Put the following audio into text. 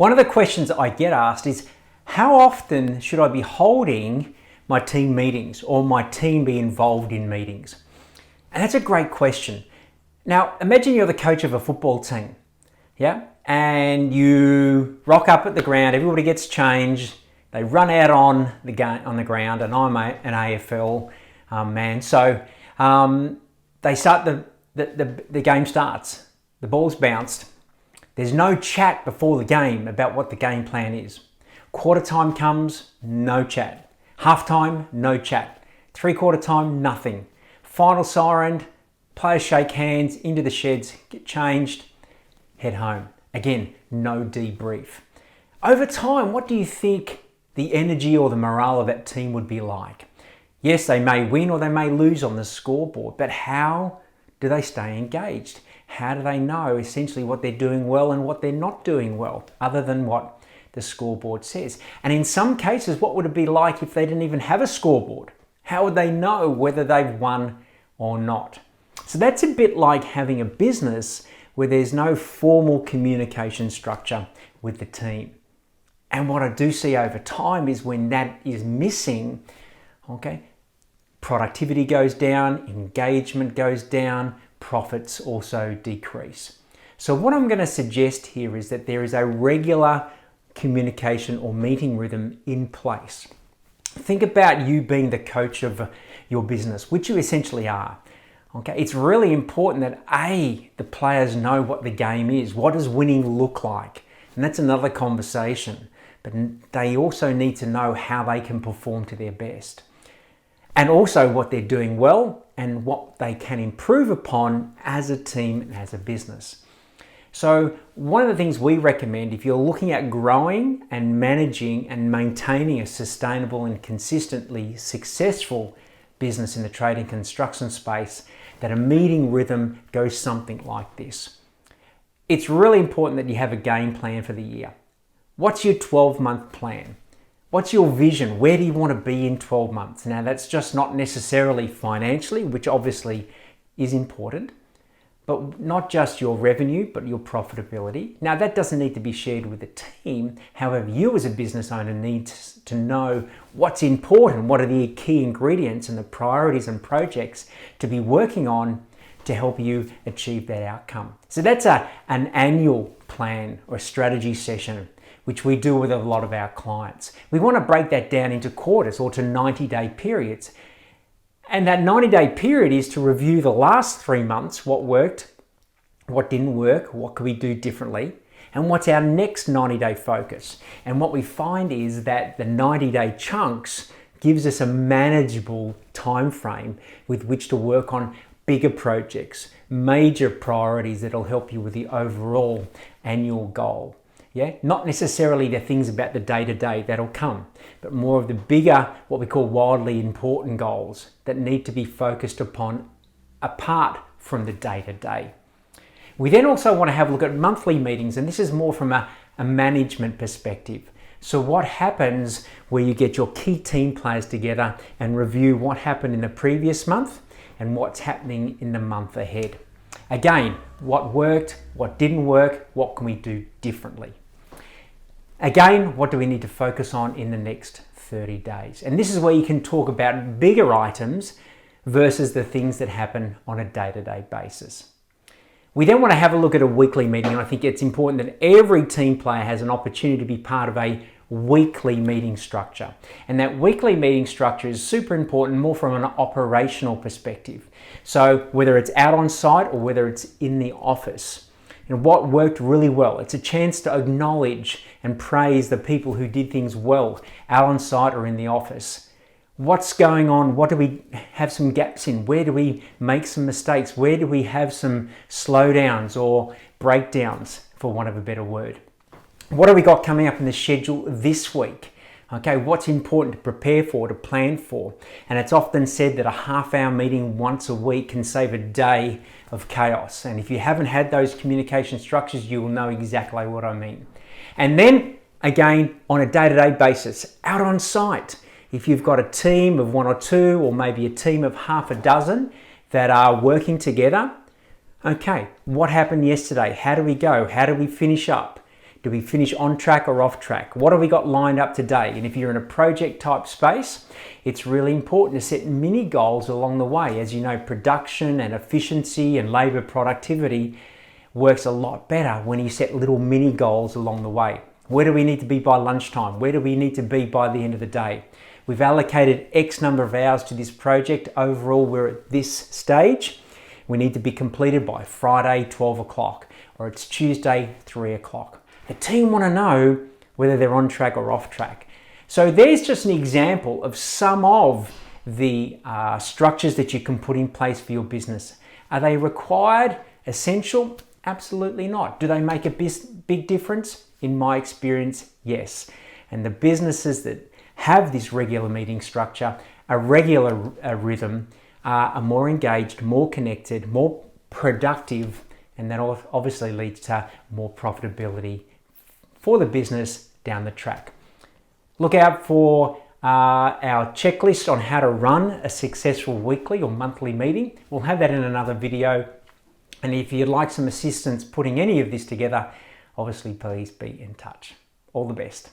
One of the questions I get asked is, how often should I be holding my team meetings or my team be involved in meetings? And that's a great question. Now, imagine you're the coach of a football team, yeah? And you rock up at the ground, everybody gets changed, they run out on the ground, and I'm an AFL man. So they start the game starts, the ball's bounced. There's no chat before the game about what the game plan is. Quarter time comes, no chat. Half time, no chat. 3/4 time, nothing. Final siren, players shake hands, into the sheds, get changed, head home. Again, no debrief. Over time, what do you think the energy or the morale of that team would be like? Yes, they may win or they may lose on the scoreboard, but how do they stay engaged? How do they know essentially what they're doing well and what they're not doing well, other than what the scoreboard says? And in some cases, what would it be like if they didn't even have a scoreboard? How would they know whether they've won or not? So that's a bit like having a business where there's no formal communication structure with the team. And what I do see over time is when that is missing, okay, productivity goes down, engagement goes down, profits also decrease. So what I'm going to suggest here is that there is a regular communication or meeting rhythm in place. Think about you being the coach of your business, which you essentially are. Okay, it's really important that the players know what the game is. What does winning look like? And that's another conversation. But they also need to know how they can perform to their best. And also what they're doing well and what they can improve upon as a team and as a business. So one of the things we recommend if you're looking at growing and managing and maintaining a sustainable and consistently successful business in the trade and construction space, that a meeting rhythm goes something like this. It's really important that you have a game plan for the year. What's your 12-month plan? What's your vision? Where do you want to be in 12 months? Now, that's just not necessarily financially, which obviously is important, but not just your revenue, but your profitability. Now, that doesn't need to be shared with the team. However, you as a business owner need to know what's important, what are the key ingredients and the priorities and projects to be working on to help you achieve that outcome. So that's an annual plan or a strategy session, which we do with a lot of our clients. We want to break that down into quarters or to 90-day periods. And that 90-day period is to review the last 3 months, what worked, what didn't work, what could we do differently, and what's our next 90-day focus. And what we find is that the 90-day chunks gives us a manageable time frame with which to work on bigger projects, major priorities that'll help you with the overall annual goal. Yeah, not necessarily the things about the day-to-day that'll come, but more of the bigger, what we call wildly important goals that need to be focused upon apart from the day-to-day. We then also want to have a look at monthly meetings, and this is more from a management perspective. So what happens where you get your key team players together and review what happened in the previous month and what's happening in the month ahead. Again, what worked, what didn't work, what can we do differently? Again, what do we need to focus on in the next 30 days? And this is where you can talk about bigger items versus the things that happen on a day-to-day basis. We then want to have a look at a weekly meeting, and I think it's important that every team player has an opportunity to be part of a weekly meeting structure. And that weekly meeting structure is super important, more from an operational perspective. So whether it's out on site or whether it's in the office, and what worked really well. It's a chance to acknowledge and praise the people who did things well out on site or in the office. What's going on? What do we have some gaps in? Where do we make some mistakes? Where do we have some slowdowns or breakdowns, for want of a better word? What have we got coming up in the schedule this week? Okay, what's important to prepare for, to plan for? And it's often said that a half-hour meeting once a week can save a day of chaos. And if you haven't had those communication structures, you will know exactly what I mean. And then, again, on a day-to-day basis, out on site, if you've got a team of 1 or 2, or maybe a team of half a dozen that are working together, okay, what happened yesterday? How do we go? How do we finish up? Do we finish on track or off track? What have we got lined up today? And if you're in a project type space, it's really important to set mini goals along the way. As you know, production and efficiency and labor productivity works a lot better when you set little mini goals along the way. Where do we need to be by lunchtime? Where do we need to be by the end of the day? We've allocated X number of hours to this project. Overall, we're at this stage. We need to be completed by Friday, 12 o'clock, or it's Tuesday, 3 o'clock. The team want to know whether they're on track or off track. So there's just an example of some of the structures that you can put in place for your business. Are they required, essential? Absolutely not. Do they make a big difference? In my experience, yes. And the businesses that have this regular meeting structure, a regular rhythm, are more engaged, more connected, more productive, and that obviously leads to more profitability for the business down the track. Look out for our checklist on how to run a successful weekly or monthly meeting. We'll have that in another video. And if you'd like some assistance putting any of this together, obviously please be in touch. All the best.